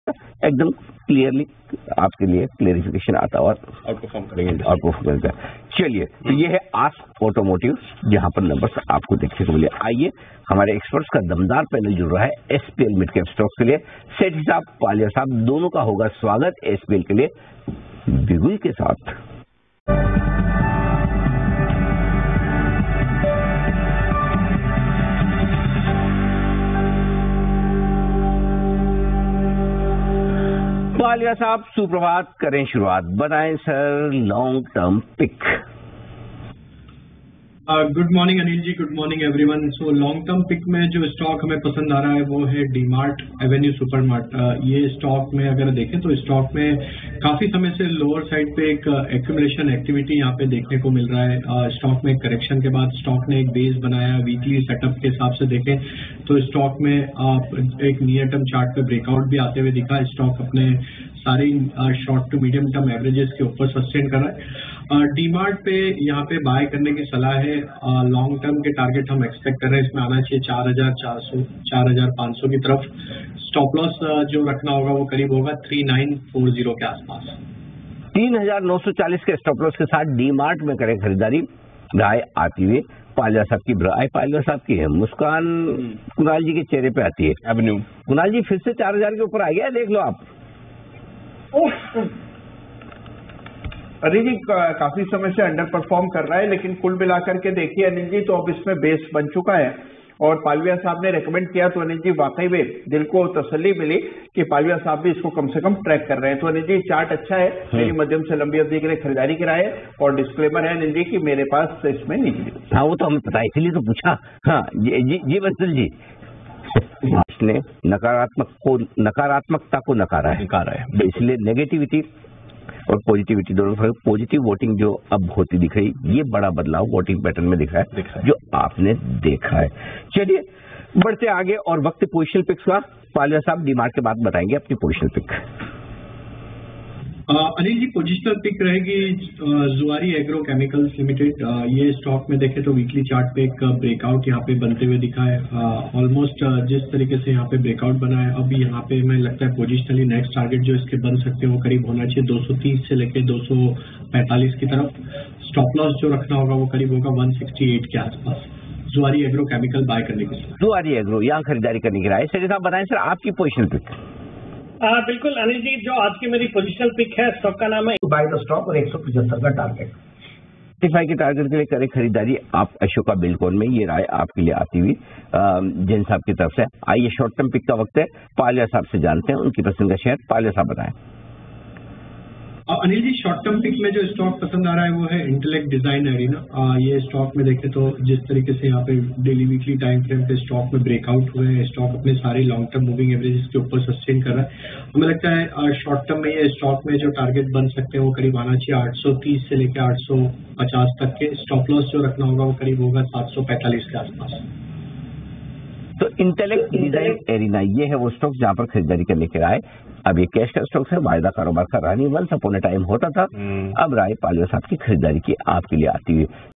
का एकदम क्लियरली आपके लिए क्लेरिफिकेशन आता और आउट परफॉर्म करेगा। चलिए, तो ये है आस्क ऑटोमोटिव, जहां पर नंबर्स आपको देखने को मिले। आइए, हमारे एक्सपर्ट्स का दमदार पैनल जुड़ रहा है एसपीएल मिड कैप स्टॉक्स के लिए। सेठी साहब, पालिया साहब, दोनों का होगा स्वागत एसपीएल के लिए बिगुल के साथ। पालिया साहब, सुप्रभात, करें शुरुआत। बताएं sir, long term pick. Good morning Anil ji, good morning everyone. So long term pick में जो स्टॉक हमें पसंद आ रहा है वो है डीमार्ट एवेन्यू सुपरमार्ट। ये स्टॉक में अगर देखें तो स्टॉक में काफी समय से लोअर साइड पे एक एक्यूमुलेशन एक्टिविटी यहाँ पे देखने को मिल रहा है। स्टॉक में करेक्शन के बाद स्टॉक ने एक बेस बनाया। वीकली सेटअप के हिसाब से देखें तो स्टॉक में एक नियर टर्म चार्ट पे ब्रेकआउट भी आते हुए दिखा। स्टॉक अपने सारे short to medium term averages के ऊपर सस्टेन कर रहा है। डीमार्ट पे यहाँ पे बाय करने की सलाह है। लॉन्ग टर्म के टारगेट हम एक्सपेक्ट कर रहे हैं, इसमें आना चाहिए 4,400 4,500 की तरफ। स्टॉप लॉस जो रखना होगा वो करीब होगा 3,940 के आसपास। 3,940 के स्टॉप लॉस के साथ डीमार्ट में करें खरीदारी। राय आती हुई पालिया साहब की, राय पालिया साहब की है। मुस्कान कुणाल जी के चेहरे पे आती है। एवेन्यू कुणाल जी फिर से 4,000 के ऊपर आ गया, देख लो आप। अनिल जी काफी समय से अंडर परफॉर्म कर रहा है, लेकिन कुल मिलाकर के देखिए अनिल जी तो अब इसमें बेस बन चुका है। और पालिया साहब ने रेकमेंड किया तो अनिल जी वाकई में दिल को तसल्ली मिली कि पालिया साहब भी इसको कम से कम ट्रैक कर रहे हैं। तो अनिल जी चार्ट अच्छा है, मेरी मध्यम से लंबी अवधि के लिए खरीदारी कराए। और डिस्क्लेमर है अनिल जी कि मेरे पास इसमें निकली। हाँ, वो तो हमें पता है, इसलिए तो पूछा। हाँ जी बंसल जी, इसने नकारात्मकता को नकारा है, इसलिए नेगेटिविटी और पॉजिटिविटी दोनों। पॉजिटिव वोटिंग जो अब होती दिख रही, ये बड़ा बदलाव वोटिंग पैटर्न में दिख रहा है जो आपने देखा है। चलिए बढ़ते आगे और वक्त पोजिशनल पिक्स का। पालिया साहब डीमार्ट के बाद बताएंगे अपनी positional pick. Anil ji positional pick रहेगी जुआरी एग्रो केमिकल्स लिमिटेड। ये स्टॉक में देखें तो वीकली चार्ट पे एक ब्रेकआउट यहाँ पे बनते हुए दिखा है। ऑलमोस्ट जिस तरीके से यहाँ पे ब्रेकआउट बना है, अभी यहाँ पे हमें लगता है पोजिशनली नेक्स्ट टारगेट जो इसके बन सकते हैं वो करीब होना चाहिए 230 से लेकर 245 की तरफ। स्टॉप लॉस जो रखना होगा वो करीब होगा 168 के आसपास। जुआरी एग्रो केमिकल बाय करने की सलाह। जुआरी एग्रो यहाँ खरीदारी करने की राय। सर साहब बताएं सर आपकी पोजिशनल पिक। बिल्कुल अनिल जी, जो आज की मेरी पोजिशनल पिक है, स्टॉक का नाम है बाय द स्टॉक और 175 का टारगेट। 55 के टारगेट के लिए करें खरीदारी आप अशोका बिल्डकॉन में। ये राय आपके लिए आती हुई जैन साहब की तरफ से। आइए शॉर्ट टर्म पिक का वक्त है, पालिया साहब से जानते हैं उनकी पसंद का शेयर। पालिया साहब बताएं। Anil ji short term pick में जो स्टॉक पसंद आ रहा है वो है इंटेलेक्ट डिजाइन एरिना। ये स्टॉक में देखें तो जिस तरीके से यहाँ पे डेली वीकली टाइम फ्रेम पे स्टॉक में ब्रेकआउट हुए हैं, स्टॉक अपने सारे लॉन्ग टर्म मूविंग एवरेजेस के ऊपर सस्टेन कर रहा है। हमें लगता है शॉर्ट टर्म में ये स्टॉक में जो टारगेट बन सकते हैं वो करीब आना चाहिए 830 से लेकर 850 तक के। स्टॉप लॉस जो रखना होगा वो करीब होगा 745 के आसपास। तो इंटेलेक्ट डिजाइन एरिना ये है वो स्टॉक जहां पर खरीदारी करने के राय। अब ये कैश का स्टॉक है, वायदा कारोबार का रहा नहीं, वंस अपॉन अ टाइम होता था। अब राय पालिया साहब की खरीदारी की आपके लिए आती हुई।